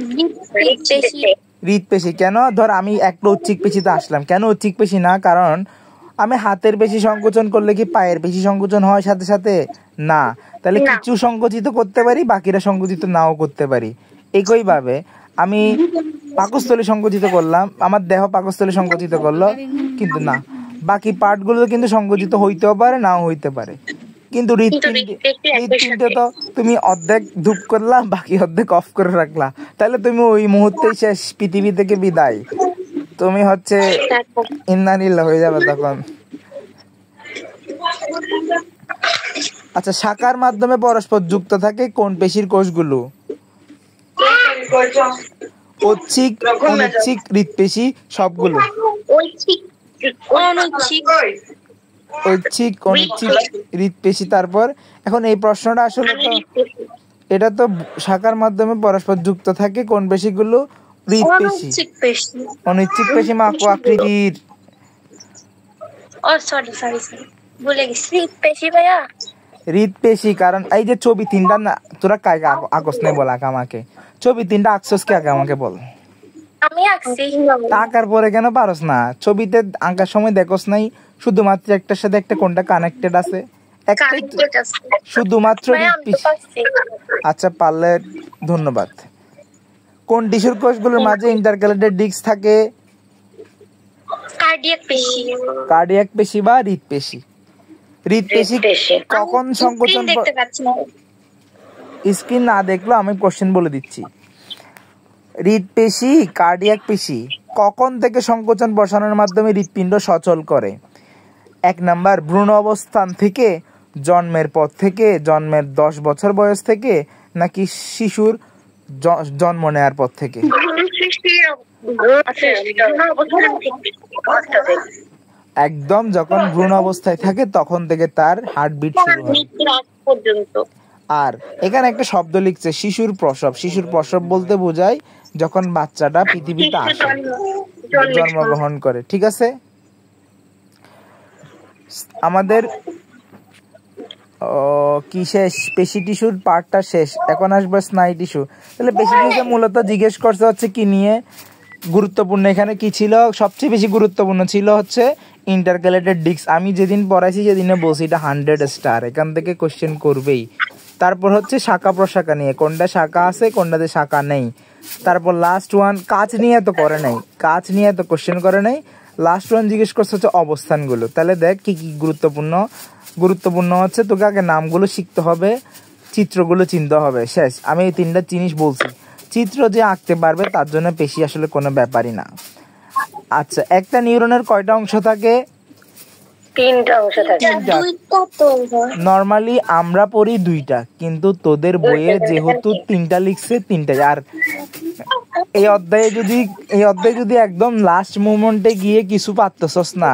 হৃৎপেশি। কেন? ধর আমি একটা ঐচ্ছিক পেশিতে আসলাম, কেন ঐচ্ছিক পেশি না? কারণ আমি হাতের পেশি সংকোচন করলে কি পায়ের পেশি সংকোচন হয় সাথে সাথে? না। তাহলে কিছু সংকুচিত করতে পারি, বাকিরা সংকুচিত নাও করতে পারি। একইভাবে আমি পাকস্থলী সংকুচিত করলাম, আমার দেহ পাকস্থলী সংকুচিত করলো, কিন্তু না, বাকি পার্টগুলো কিন্তু সংকুচিত হইতেও পারে, নাও হইতে পারে। কিন্তু হৃৎপিণ্ডে তো তুমি অর্ধেক ধূপ করলা, বাকি অর্ধেক অফ করে রাখলা, তাহলে তুমি ওই মুহূর্তেই শেষ, পৃথিবী থেকে বিদায়, তুমি হচ্ছে ইন্নানিল্লাহ হয়ে যাবে তখন। আচ্ছা, শাখার মাধ্যমে পরস্পর যুক্ত থাকে কোন পেশির কোষগুলো? ঐচ্ছিক, অনৈচ্ছিক, হৃৎপেশি, সবগুলো। ঐচ্ছিক, অনৈচ্ছিক, হৃৎপেশি। তারপর এখন এই প্রশ্নটা আসলে তো, এটা তো শাখার মাধ্যমে পরস্পর যুক্ত থাকে কোন পেশিগুলো? হৃৎপেশি। অনৈচ্ছিক পেশি মাকু আকৃতির। হৃৎপেশি, কারণ এই যে ছবি 3টা না, তোরা কাই আকস নাই বল আমাকে, ছবি 3টা আকসস কে আগে আমাকে বল। আমি আঁকছি। আঁকার পরে কেন পারস না? ছবিতে আঁকার সময় দেখোস নাই শুধুমাত্র একটার সাথে একটা কোনটা কানেক্টেড আছে? একটাই শুধুমাত্র হৃৎপেশি। আচ্ছা, পারলে ধন্যবাদ। কোন টিস্যুর কোষগুলোর মাঝে ইন্টারক্যালেটেড ডিস্ক থাকে? কার্ডিয়াক পেশি বা হৃৎপেশি। হৃৎপেশি কখন সংকোচন? স্ক্রিন না দেখলেও আমি কোশ্চেন বলে দিচ্ছি। হৃৎপেশি, কার্ডিয়াক পেশি কখন থেকে সংকোচন বসানোর মাধ্যমে হৃৎপিণ্ড সচল করে? 1 নাম্বার, ভ্রূণ অবস্থান থেকে, জন্মের পর থেকে, জন্মের 10 বছর বয়স থেকে, নাকি শিশুর জন্ম নেওয়ার পর থেকে? একদম যখন ভ্রূণ অবস্থায় থাকে তখন থেকে তার হার্টবিট শুরু হয়। আর এখানে একটা শব্দ লিখছে শিশুর প্রসব। শিশুর প্রসব বলতে বোঝায় যখন বাচ্চাটা পৃথিবীতে আসে, জন্মগ্রহণ করে। ঠিক আছে, আমাদের কি শেষ, পেশি টিস্যুর পার্টটা শেষ, এখন আসবে স্নায়ু টিস্যু। তাহলে পেশি টিস্যুতে মূলত জিজ্ঞেস করতে হচ্ছে কি নিয়ে, গুরুত্বপূর্ণ এখানে কি ছিল, সবচেয়ে বেশি গুরুত্বপূর্ণ ছিল হচ্ছে ইন্টারক্যালেটেড ডিস্ক। আমি যেদিন পড়াইছি সেদিনে বলছি এটা 100 স্টার, এখান থেকে কোশ্চেন করবেই। তারপর হচ্ছে শাখা প্রশাখা নিয়ে, কোনটা শাখা আছে কোনটাতে শাখা নেই। তারপর লাস্ট ওয়ান কাজ নিয়ে তো করে নাই, কাজ নিয়ে তো কোশ্চেন করে নাই। লাস্ট ওয়ান জিজ্ঞেস করছে হচ্ছে অবস্থানগুলো। তাহলে দেখ কি কি গুরুত্বপূর্ণ। গুরুত্বপূর্ণ হচ্ছে তোকে আগে নামগুলো শিখতে হবে, চিত্রগুলো চিনতে হবে, শেষ। আমি এই 3টা জিনিস বলছি। চিত্র যে আঁকতে পারবে তার জন্য পেশি আসলে কোনো ব্যাপারই না। আচ্ছা, একটা নিউরনের কয়টা অংশ থাকে? 3টা অংশ থাকে। নর্মালি আমরা পড়ি 2টা, কিন্তু তোদের বইয়ে যেহেতু 3টা লিখছে 3টাই। আর এই অধ্যায়ে যদি একদম লাস্ট মোমেন্টে গিয়ে কিছু পারতেছস না,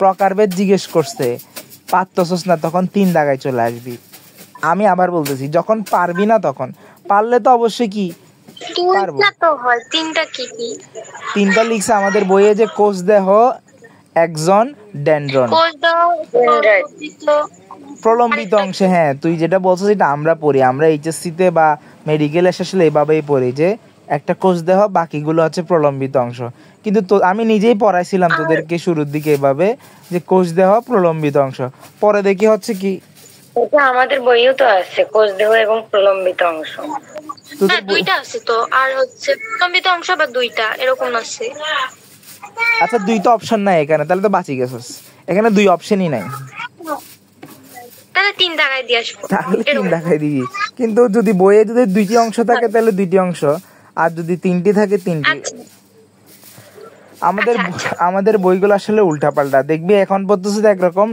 প্রকারভেদ জিজ্ঞেস করছে, পারতেছস না, তখন 3 জায়গায় চলে আসবি। আমি আবার বলতেছি, যখন পারবি না তখন, পারলে তো অবশ্যই কি পারবো। 3টা লিখছে আমাদের বইয়ে, যে কোষ দেহ, একজন, ডেনড্রন, প্রলম্বিত অংশে। হ্যাঁ, তুই যেটা বলছিস এটা আমরা পড়ি, আমরা এইচএসসি তে বা মেডিকেল আসলে এইভাবেই পড়ি, যে একটা কোষ দেহ, বাকিগুলো হচ্ছে প্রলম্বিত অংশ। কিন্তু তো আমি নিজেই পড়াইছিলাম তোদেরকে শুরুর দিকে এভাবে, যে কোষ দেহ, প্রলম্বিত অংশ। পরে দেখি হচ্ছে কি, এটা আমাদের বইয়েও তো আছে, কোষ দেহ এবং প্রলম্বিত অংশ। না, 2টা আছে তো, আর হচ্ছে প্রলম্বিত অংশ বা 2টা এরকম আছে। আচ্ছা, 2টা অপশন নাই এখানে, তাহলে তো বাঁচি গেছস। এখানে 2 অপশনই নাই, তাহলে 3 জায়গায় দিয়ে আসবো, তাহলে 3 দেখাই দিবি। কিন্তু যদি বইয়ে যদি 2টি অংশ থাকে তাহলে 2টি অংশ, আর যদি 3টি থাকে 3টি। আমাদের বইগুলো আসলে উল্টাপাল্টা দেখবি। এখন পড়তেছে একরকম,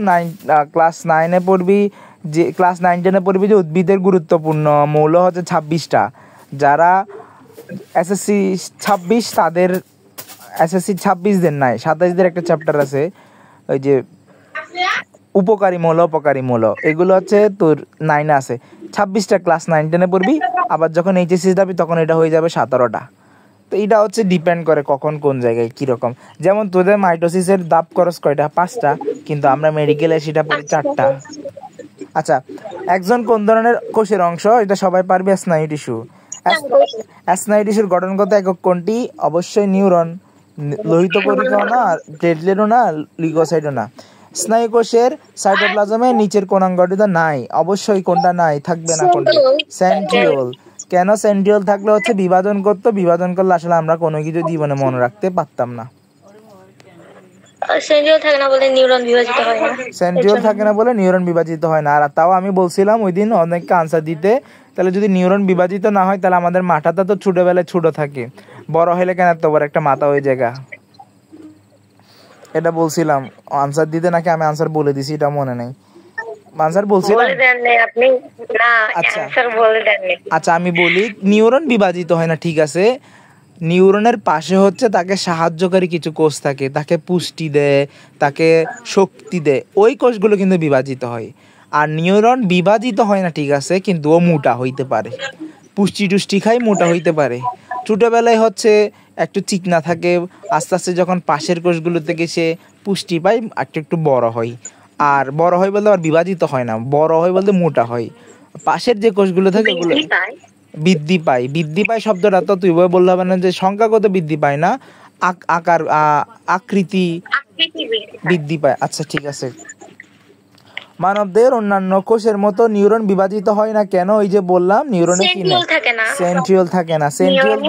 ক্লাস 9-এ পড়বি, যে ক্লাস 9-10-এ পড়বি যে উদ্ভিদের গুরুত্বপূর্ণ মৌল হচ্ছে 26টা। যারা এসএসসি 26, তাদের এসএসসি 26দের নাই, 27দের একটা চ্যাপ্টার আছে, ওই যে উপকারী মৌল, অপকারী মৌল, এগুলো হচ্ছে তোর 9-এ আছে। 26টা ক্লাস 9-10-এ পড়বি, আবার যখন এইচএসসি যাবি তখন এটা হয়ে যাবে 17টা। তো এটা হচ্ছে ডিপেন্ড করে কখন কোন জায়গায় কীরকম। যেমন তোদের মাইটোসিসের দাব খরচ কয়টা? 5টা, কিন্তু আমরা মেডিকেলে সেটা পড়ি 4টা। আচ্ছা, একজন কোন ধরনের কোষের অংশ? এটা সবাই পারবে, স্নায়ু টিস্যু। স্নায়ু টিস্যুর গঠনগত একক কোনটি? অবশ্যই নিউরন। লোহিত কণিকাও না, প্লেটলেটও না, লিউকোসাইটও না। স্নায়ু কোষের সাইটোপ্লাজমে নিচের কোন অঙ্গটিতে নাই? অবশ্যই কোনটা নাই, থাকবে না কোনটি? সেন্ট্রিওল। কেন সেন্ট্রিওল থাকলে হচ্ছে বিভাজন করতো, বিভাজন করলে আসলে আমরা কোনো কিছু জীবনে মনে রাখতে পারতাম না। সেন্ট্রিওল থাকে না বলে নিউরন বিভাজিত হয় না। সেন্ট্রিওল থাকে না বলে নিউরন বিভাজিত হয় না। আর তাও আমি বলছিলাম ওই দিন অনেককে আনসার দিতে, তাহলে যদি নিউরন বিভাজিত না হয় তাহলে আমাদের মাথাটা তো ছোটবেলায় ছোট থাকে, বড় হলে কেন এত বড় একটা মাথা হয়ে জায়গা। এটা বলছিলাম আনসার দিতে, নাকি আমি আনসার বলে দিছি এটা মনে নেই। আনসার বলছিলাম, আপনি না অ্যানসার বলে দেননি। আচ্ছা আমি বলি, নিউরন বিভাজিত হয় না, ঠিক আছে। নিউরনের পাশে হচ্ছে তাকে সাহায্যকারী কিছু কোষ থাকে, তাকে পুষ্টি দেয়, তাকে শক্তি দেয়, ওই কোষগুলো কিন্তু বিভাজিত হয়। আর নিউরন বিভাজিত হয় না, ঠিক আছে, কিন্তু ও মোটা হইতে পারে, পুষ্টি টুষ্টি খাই মোটা হইতে পারে। ছোটোবেলায় হচ্ছে একটু চিকনা থাকে, আস্তে আস্তে যখন পাশের কোষগুলো থেকে সে পুষ্টি পায় একটু একটু বড় হয়। আর বড় হয় বলতে আবার বিভাজিত হয় না, বড় হয় বলতে মোটা হয়। পাশের যে কোষগুলো থাকে ওগুলো বৃদ্ধি পায়। বৃদ্ধি পায় শব্দটা তো তুই বলতে হবে না যে সংখ্যাগত বৃদ্ধি পায় না, আকার আকৃতি বৃদ্ধি পায়। আচ্ছা ঠিক আছে। মানবদের অন্যান্য কোষের মতো নিউরন বিভাজিত হয় না কেন? ওই যে বললাম, নিউরনে কি না, সেন্ট্রিওল থাকে না। সেন্ট্রিওল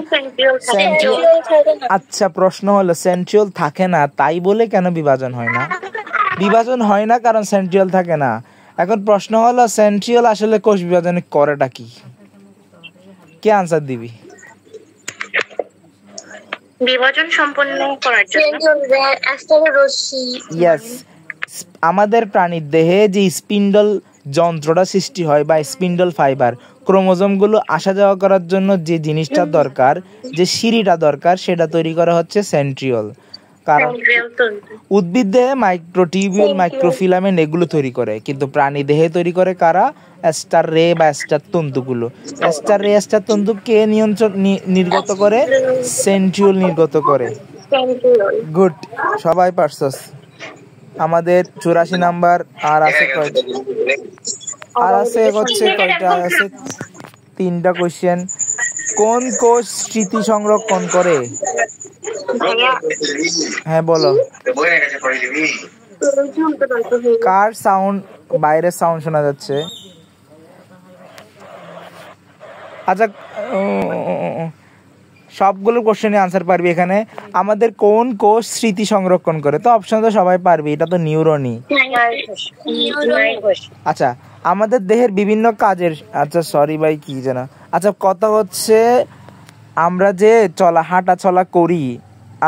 আচ্ছা, প্রশ্ন হলো সেন্ট্রিওল থাকে না তাই বলে কেন বিভাজন হয় না? বিভাজন হয় না কারণ সেন্ট্রিওল থাকে না। এখন প্রশ্ন হলো সেন্ট্রিওল আসলে কোষ বিভাজন করেটা কি? কে আনসার দিবি? বিভাজন সম্পন্ন করার জন্য ইয়েস, আমাদের প্রাণীর দেহে যে স্পিন্ডল যন্ত্রটা সৃষ্টি হয় বা স্পিন্ডল ফাইবার, ক্রোমোজোমগুলো আসা যাওয়া করার জন্য যে জিনিসটা দরকার, যে সিঁড়িটা দরকার, সেটা তৈরি করা হচ্ছে সেন্ট্রিওল। কারণ উদ্ভিদ দেহে মাইক্রোটিবিউল, মাইক্রোফিলামেন্ট এগুলো তৈরি করে, কিন্তু প্রাণী দেহে তৈরি করে কারা? অ্যাস্টার রে বা অ্যাস্টার তন্তুগুলো। অ্যাস্টার রে, অ্যাস্টার তন্তু কে নির্গত করে? সেন্ট্রিওল নির্গত করে। গুড, সবাই পারছস। আমাদের 84 নাম্বার। আর আছে কয়টা? আর আছে হচ্ছে কয়টা আছে? 3টা কোশ্চেন। কোন কোষ স্মৃতি সংরক্ষণ করে? হ্যাঁ বলো। কার সাউন্ড, বাইরের সাউন্ড শোনা যাচ্ছে? আচ্ছা, সবগুলো কোশ্চেনে আনসার পারবি এখানে। আমাদের কোন কোষ স্মৃতি সংরক্ষণ করে? তো অপশন তো সবাই পারবি, এটা তো নিউরনই। আচ্ছা, আমাদের দেহের বিভিন্ন কাজের, আচ্ছা সরি ভাই কি জানা, আচ্ছা কথা হচ্ছে আমরা যে হাঁটা চলা করি,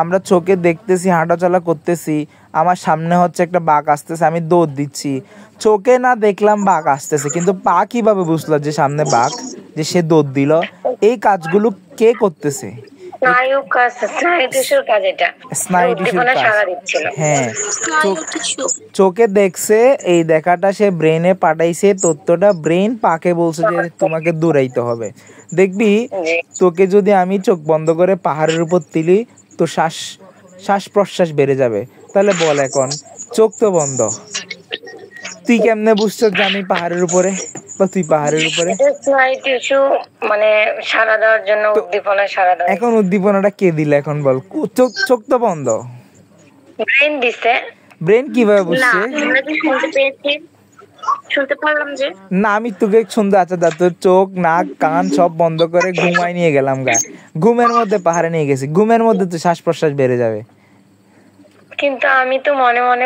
আমরা চোখে দেখতেছি হাঁটা চলা করতেছি, আমার সামনে হচ্ছে একটা বাঘ আসতেছে, আমি দৌড় দিচ্ছি, চোখে না দেখলাম বাঘ আসতেছে, কিন্তু পা কিভাবে বুঝলো যে সামনে বাঘ, যে সে দৌড় দিল? এই কাজগুলো কে করতেছে? হ্যাঁ, চোখে দেখছে, এই দেখাটা সে ব্রেনে পাঠাইছে, তথ্যটা ব্রেন পাকে বলছে যে তোমাকে দৌড়াইতে হবে। দেখবি তোকে যদি আমি চোখ বন্ধ করে পাহাড়ের উপর তুলি, তো শ্বাস প্রশ্বাস বেড়ে যাবে। তাহলে বল, এখন চোখ তো বন্ধ, তুই কেমনে বুঝছো যে আমি পাহাড়ের উপরে বা তুই পাহাড়ের উপরে? মানে সাড়া দেওয়ার জন্য উদ্দীপনা সাড়া দেওয়া। এখন উদ্দীপনাটা কে দিল এখন বল? চোখ তো বন্ধ, ব্রেন দিছে। ব্রেন কিভাবে বুঝছে? শুনতে পারলাম যে না, আমি তোকে শুনতে, আচ্ছা তোর চোখ নাক কান সব বন্ধ করে ঘুমায় নিয়ে গেলাম গা, ঘুমের মধ্যে পাহাড়ে নিয়ে গেছি, ঘুমের মধ্যে তো শ্বাস প্রশ্বাস বেড়ে যাবে। কিন্তু আমি তো মনে মনে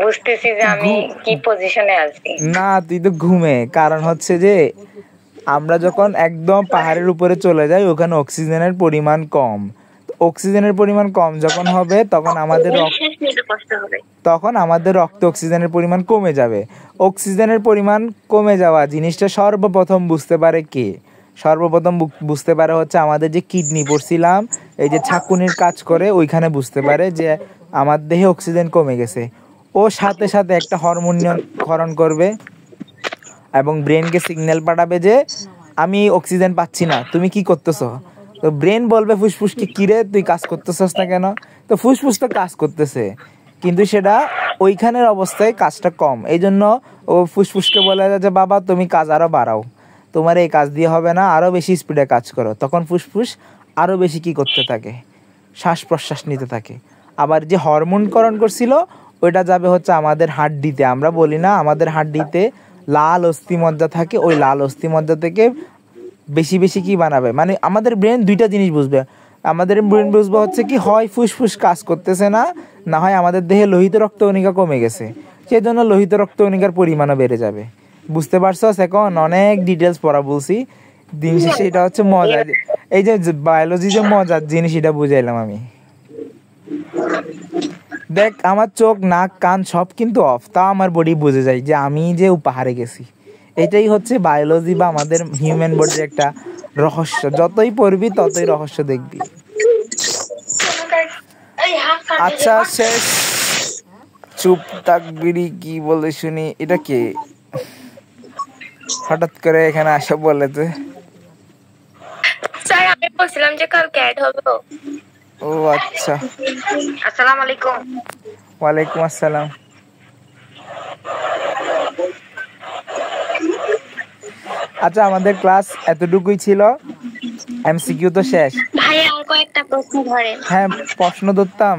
বুঝতেছি যে আমি কি পজিশনে আছি। না, তুই তো ঘুমে। কারণ হচ্ছে যে আমরা যখন একদম পাহাড়ের উপরে চলে যাই, ওখানে অক্সিজেনের পরিমাণ কম, অক্সিজেনের পরিমাণ কম যখন হবে তখন আমাদের রক্তে অক্সিজেনের পরিমাণ কমে যাবে। অক্সিজেনের পরিমাণ কমে যাওয়া জিনিসটা সর্বপ্রথম বুঝতে পারে কে? সর্বপ্রথম বুঝতে পারে হচ্ছে আমাদের যে কিডনি পড়ছিলাম, এই যে ছাঁকুনির কাজ করে, ওইখানে বুঝতে পারে যে আমার দেহে অক্সিজেন কমে গেছে। ও সাথে সাথে একটা হরমোন নিঃসরণ করবে এবং ব্রেনকে সিগন্যাল পাঠাবে যে আমি অক্সিজেন পাচ্ছি না, তুমি কি করতেছো? তো ব্রেন বলবে ফুসফুসকে, কিরে তুই কাজ করতেছস না কেন? তো ফুসফুস তো কাজ করতেছে, কিন্তু সেটা ওইখানের অবস্থায় কাজটা কম, এই জন্য ও ফুসফুসকে বলে যে বাবা তুমি কাজ আরও বাড়াও, তোমার এই কাজ দিয়ে হবে না, আরও বেশি স্পিডে কাজ করো। তখন ফুসফুস আরও বেশি কি করতে থাকে? শ্বাস প্রশ্বাস নিতে থাকে। আবার যে হরমোনকরণ করছিল ওইটা যাবে হচ্ছে আমাদের হাড্ডিতে। আমরা বলি না আমাদের হাড্ডিতে লাল অস্থিমজ্জা থাকে, ওই লাল অস্থিমজ্জা থেকে বেশি বেশি কি বানাবে, মানে আমাদের ব্রেন দুইটা জিনিস বুঝবে। আমাদের ব্রেন বুঝবে হচ্ছে কি, হয় ফুসফুস কাজ করতেছে না, না হয় আমাদের দেহে লোহিত রক্তকণিকা কমে গেছে, সেই জন্য লোহিত রক্তকণিকার পরিমাণও বেড়ে যাবে। বুঝতে পারছো? এখন অনেক ডিটেলস পড়া বলছি, দিন শেষে এটা হচ্ছে মজা, এই যে বায়োলজি যে মজার জিনিস এটা বুঝাইলাম আমি। দেখ আমার চোখ নাক কান সব কিন্তু অফ, তা আমার বডি বুঝে যায় যে আমি যে পাহাড়ে গেছি। এটাই হচ্ছে বায়োলজি বা আমাদের হিউম্যান বডির একটা রহস্য। যতই পড়বি ততই রহস্য দেখবি। আচ্ছা শেষ, চুপ থাকবি কি বলে শুনি? এটা কে হঠাৎ করে এখানে আসা বলে? তো স্যার আমি বলছিলাম যে কালকে অ্যাড হবে। ও আচ্ছা, আসসালামু আলাইকুম। ওয়ালাইকুম আসসালাম। আচ্ছা আমাদের ক্লাস এতটুকুই ছিল, এমসিকিউ তো শেষ। ভাই আর কয়েকটা প্রশ্ন ধরেন। হ্যাঁ প্রশ্ন ধরতাম,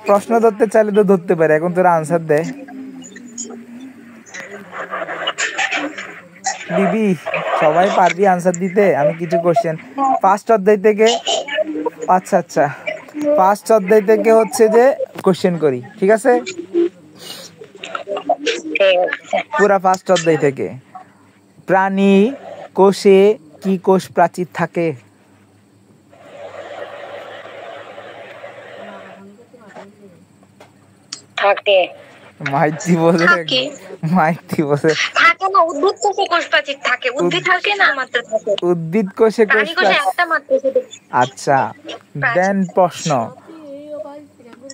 প্রশ্ন ধরতে চাইলে তো ধরতে পারে, এখন তোরা আনসার দে দিবি, সবাই পারবি আনসার দিতে? আমি কিছু কোশ্চেন ফার্স্ট অধ্যায় থেকে, আচ্ছা ফার্স্ট অধ্যায় থেকে হচ্ছে যে কোশ্চেন করি, ঠিক আছে? পুরা ফার্স্ট অধ্যায় থেকে। প্রাণী কোষে কি কোষ প্রাচীর থাকে? থাকে। মাইতি বলে, মাইতি বলে থাকে না, উদ্ভিদ কোষে কোষ প্রাচীর থাকে। উদ্ভিদ থাকে না মাত্র থাকে, উদ্ভিদ কোষে কোষ প্রাণী কোষে একটা মাত্র। আচ্ছা দেন প্রশ্ন,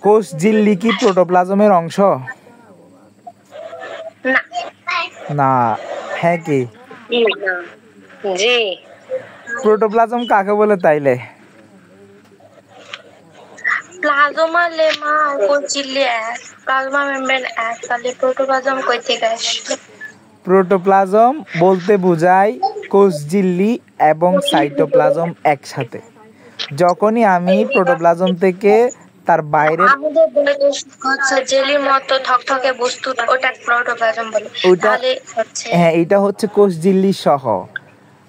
কোষ ঝিল্লি কি প্রোটোপ্লাজমের অংশ? না। না। হ্যাঁ কি? জি। প্রোটোপ্লাজম কাকে বলে তাইলে? প্লাজমা লেমা কোষ ঝিল্লি এক, প্লাজমা মেমব্রেন এক, তাহলে প্রোটোপ্লাজম কই থেকে আসলো? প্রোটোপ্লাজম বলতে বোঝায় কোষ ঝিল্লি এবং সাইটোপ্লাজম একসাথে। যখনই আমি প্রোটোপ্লাজম থেকে তার বাইরের আমাদের বলে হচ্ছে জেলির মতো থকথকে বস্তু, ওটা প্রোটোপ্লাজম বলে। ওইটা তাহলে হচ্ছে হ্যাঁ এটা হচ্ছে কোষ ঝিল্লি সহ।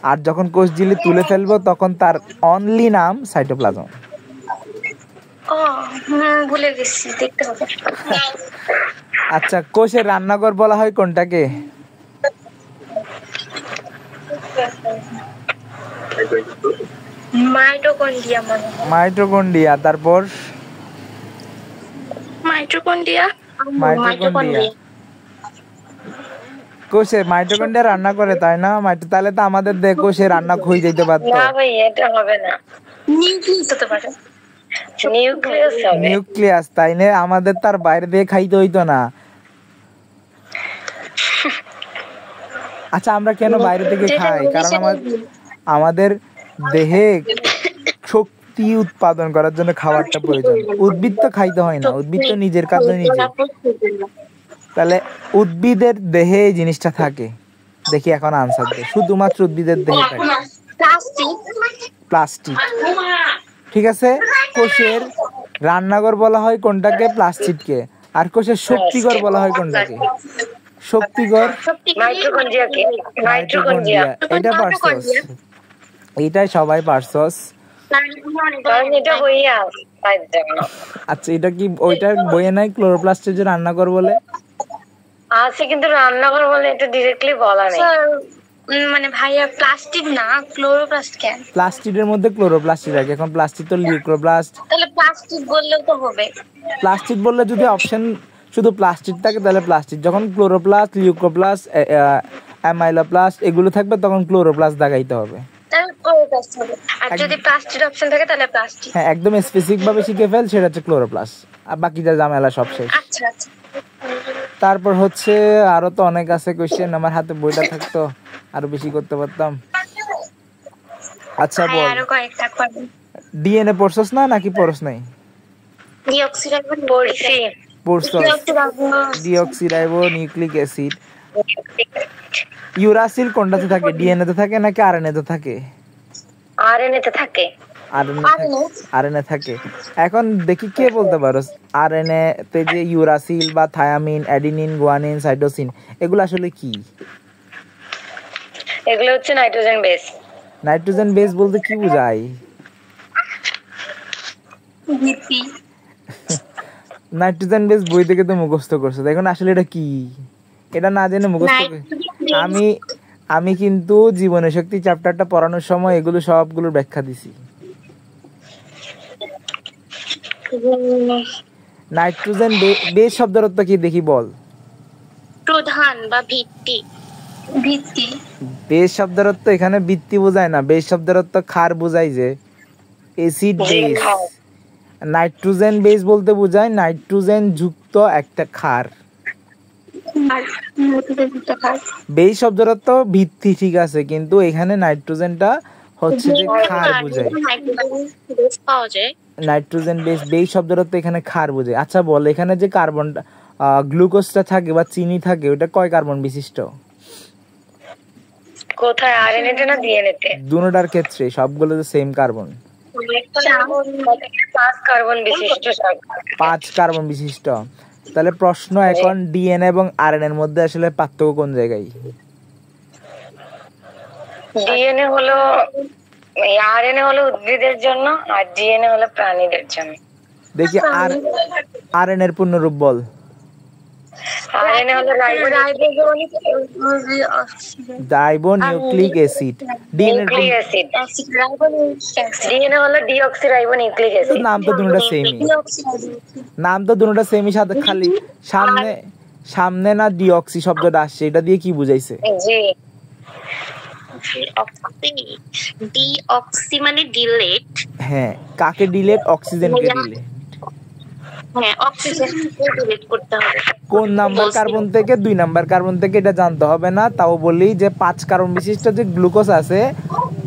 আর যখন কোষ ঝিল্লি তুলে ফেলবো তখন তার অনলি নাম সাইটোপ্লাজম। ও ভুলে গেছি, দেখতে হবে। আচ্ছা, কোষের রান্নাঘর বলা হয় কোনটাকে? মাইটোকন্ড্রিয়া মনে হয়। মাইটোকন্ড্রিয়া। তারপর মাইটোকন্ড্রিয়া। মাইটোকন্ড্রিয়া। কোষে মাইটোকন্ড্রিয়া রান্না করে, তাই না? তাহলে তো আমাদের দেহ কোষে রান্না হয়ে যেতে পারতো। না ভাই, এটা হবে না। নিউক্লিয়াস হতে পারে। নিউক্লিয়াস হবে। নিউক্লিয়াস, তাই না? আমাদের তার বাইরে দিয়ে খাইতে হইতো না। আচ্ছা, আমরা কেন বাইরে থেকে খাই? কারণ আমাদের দেহে শক্তি উৎপাদন করার জন্য খাবারটা প্রয়োজন। উদ্ভিদ তো খাইতে হয় না, উদ্ভিদ তো নিজের খাদ্য নিজে। তাহলে উদ্ভিদের দেহে এই জিনিসটা থাকে। দেখি এখন আনসার দে। শুধুমাত্র উদ্ভিদের দেহে থাকে প্লাস্টিক। ঠিক আছে, কোষের রান্নাঘর বলা হয় কোনটাকে? প্লাস্টিককে। আর কোষের শক্তিঘর বলা হয় কোনটাকে? শক্তিঘর মাইটোকন্ড্রিয়াকে। মাইটোকন্ড্রিয়া। এটা পারছস, এইটাই সবাই পারছস। কারণ এটা বইয়া তাই জন্য। আচ্ছা, এটা কি ওইটার বইয়ে নাই ক্লোরোপ্লাস্টের যে রান্নাঘর বলে? আছে, কিন্তু রান্নাঘর বলে এটা ডিরেক্টলি বলা নেই। মানে ভাইয়া প্লাস্টিক না, ক্লোরোপ্লাস্ট কেন? প্লাস্টিকের মধ্যে ক্লোরোপ্লাস্ট থাকে। এখন প্লাস্টিক তো লিউকোপ্লাস্ট। তাহলে প্লাস্টিক বললেও তো হবে। প্লাস্টিক বললে যদি অপশন শুধু প্লাস্টিক থাকে তাহলে প্লাস্টিক। যখন ক্লোরোপ্লাস্ট, লিউকোপ্লাস্ট, অ্যামাইলোপ্লাস্ট এগুলো থাকবে তখন ক্লোরোপ্লাস্ট দেখাইতে হবে। তাহলে ক্লোরোপ্লাস্ট হবে। আর যদি প্লাস্টিক অপশন থাকে তাহলে প্লাস্টিক। হ্যাঁ, একদম স্পেসিফিক ভাবে শিখে ফেল, সেটা হচ্ছে ক্লোরোপ্লাস্ট। আর বাকিটা ঝামেলা সব শেষ। আচ্ছা আচ্ছা। তারপর হচ্ছে আরো তো অনেক আছে কোশ্চেন। আমার হাতে বইটা থাকতো আরো বেশি করতে পারতাম। আচ্ছা বল, আরো কয়েকটা করবেন। ডিএনএ পড়ছস না নাকি পড়স নাই? ডিঅক্সিরাইবো পড়ছি। পড়ছস। Deoxyribo nucleic acid. ইউরাসিল কোনটাতে থাকে? ডিএনএ তে থাকে নাকি আরএনএ তে থাকে? আরএনএ তে থাকে। আরএনএ থাকে। এখন দেখি কে বলতে পারো আরএনএ তে যে ইউরাসিল বা থায়ামিন, অ্যাডিনিন, গুয়ানিন, সাইটোসিন এগুলো আসলে কি? এগুলো হচ্ছে নাইট্রোজেন বেস। নাইট্রোজেন বেস বলতে কি বোঝায়? নাইট্রোজেন বেস বই থেকে তো মুখস্থ করছো, এখন আসলে এটা কি? এটা না জেনে মুখস্থ আমি কিন্তু জীবনের শক্তি চ্যাপ্টারটা পড়ানোর সময় এগুলো সবগুলোর ব্যাখ্যা দিছি। নাইট্রোজেন বেস শব্দের অর্থ কি দেখি বল? প্রধান বা ভিত্তি। ভিত্তি। বেস শব্দের অর্থ এখানে ভিত্তি বোঝায় না, বেস শব্দের অর্থ ক্ষার বোঝায়, যে অ্যাসিড বেস। নাইট্রোজেন বেস বলতে বোঝায় নাইট্রোজেন যুক্ত একটা ক্ষার। বেস শব্দের অর্থ ভিত্তি, ঠিক আছে, কিন্তু এখানে নাইট্রোজেনটা হচ্ছে যে ক্ষার বোঝায়। নাইট্রোজেন বেস শব্দের অর্থ এখানে ক্ষার বোঝায়। আচ্ছা বল, এখানে যে কার্বনটা গ্লুকোজটা থাকে বা চিনি থাকে ওটা কয় কার্বন বিশিষ্ট? কোথায়, আরএনএ তে না ডিএনএ তে? দুটোটার ক্ষেত্রে সবগুলো তো সেম কার্বন। 5 কার্বন বিশিষ্ট। 5 কার্বন বিশিষ্ট। তাহলে প্রশ্ন এখন, ডিএনএ এবং আরএনএ এর মধ্যে আসলে পার্থক্য কোন জায়গায়? ডিএনএ হলো, আরএনএ হলো উদ্ভিদের জন্য আর ডিএনএ হলো প্রাণীদের জন্য। দেখি আরএনএ এর পূর্ণরূপ বল। আরএনএ হলো রাইবোনিউক্লিক অ্যাসিড। ডিএনএ হলো ডিঅক্সিরাইবোনিউক্লিক অ্যাসিড। নাম তো দুটোটা সেমই। নাম তো দুটোটা সেমই, সাথে খালি সামনে না ডিঅক্সি শব্দটা আসছে, এটা দিয়ে কি বুঝাইছে? জি, ডিঅক্সি মানে ডিলেট। হ্যাঁ, কাকে ডিলেট? অক্সিজেনকে ডিলেট। হ্যাঁ অক্সিজেন ডিলিট করতে হবে। কোন নাম্বার কার্বন থেকে 2 নাম্বার কার্বন থেকে এটা জানতে হবে না, তাও বলি যে 5 কার্বন বিশিষ্ট যে গ্লুকোজ আছে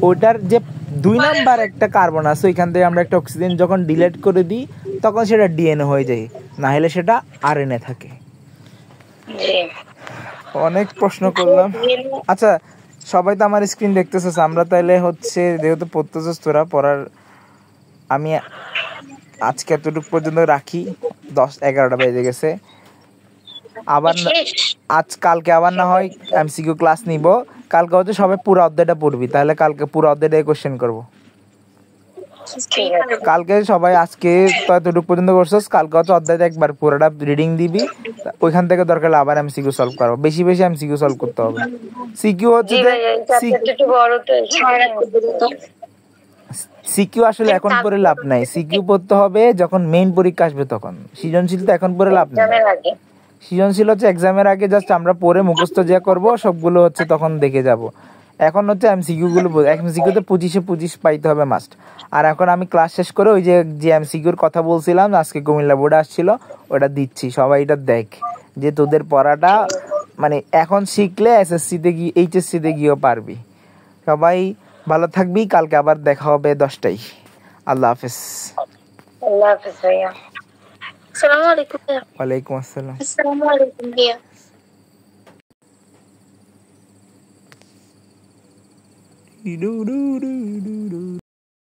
ওটার যে 2 নাম্বার একটা কার্বন আছে ওইখান থেকে আমরা একটা অক্সিজেন যখন ডিলিট করে দিই তখন সেটা ডিএনএ হয়ে যায়, না হলে সেটা আরএনএ থাকে। জি অনেক প্রশ্ন করলাম। আচ্ছা সবাই তো আমার স্ক্রিন দেখতেছিস, আমরা তাইলে হচ্ছে যেহেতু পড়তেছিস তোরা পড়ার, আমি আজকে এতটুকু পর্যন্ত রাখি, 10-11টা বেজে গেছে। আবার আজ কালকে আবার না হয় এমসিকিউ ক্লাস নিব, কালকে হচ্ছে সবাই পুরো অধ্যায়টা পড়বি, তাহলে কালকে পুরো অধ্যায়টাই কোশ্চেন করব। ঠিক আছে কালকে সবাই আজকে তো এতটুকু পর্যন্ত করছস, কালকে হচ্ছে অধ্যায়টা একবার পুরোটা রিডিং দিবি, ওইখান থেকে দরকার হলে আবার এমসিকিউ সলভ করবো, বেশি বেশি এমসিকিউ সলভ করতে হবে। সিকিউ হচ্ছে জি যে ভাই এই চ্যাপ্টারটা একটু বড় তো সিকিউ আসলে এখন পড়ে লাভ নাই, সিকিউ পড়তে হবে যখন মেইন পরীক্ষা আসবে তখন, সৃজনশীল তো এখন পড়ে লাভ নাই। এক্সামের আগে সৃজনশীল হচ্ছে এক্সামের আগে জাস্ট আমরা পড়ে মুখস্থ যে করব সবগুলো হচ্ছে তখন দেখে যাব। এখন হচ্ছে এমসিকিউ গুলো, এমসিকিউ তে 25-25 পাইতে হবে মাস্ট। আর এখন আমি ক্লাস শেষ করে ওই যে যে এমসিকিউর কথা বলছিলাম আজকে কুমিল্লা বোর্ডে আসছিল ওটা দিচ্ছি, সবাই এটা দেখ যে তোদের পড়াটা মানে এখন শিখলে এসএসসি তে গিয়ে এইচএসসি তে গিয়েও পারবি। সবাই ভালো থাকবি, কালকে আবার দেখা হবে 10টায়। আল্লাহ হাফেজ। আল্লাহ হাফেজ ভাইয়া। আসসালামু আলাইকুম ভাইয়া। ওয়ালাইকুম আসসালাম। আসসালামু আলাইকুম ভাইয়া। Do do do do do.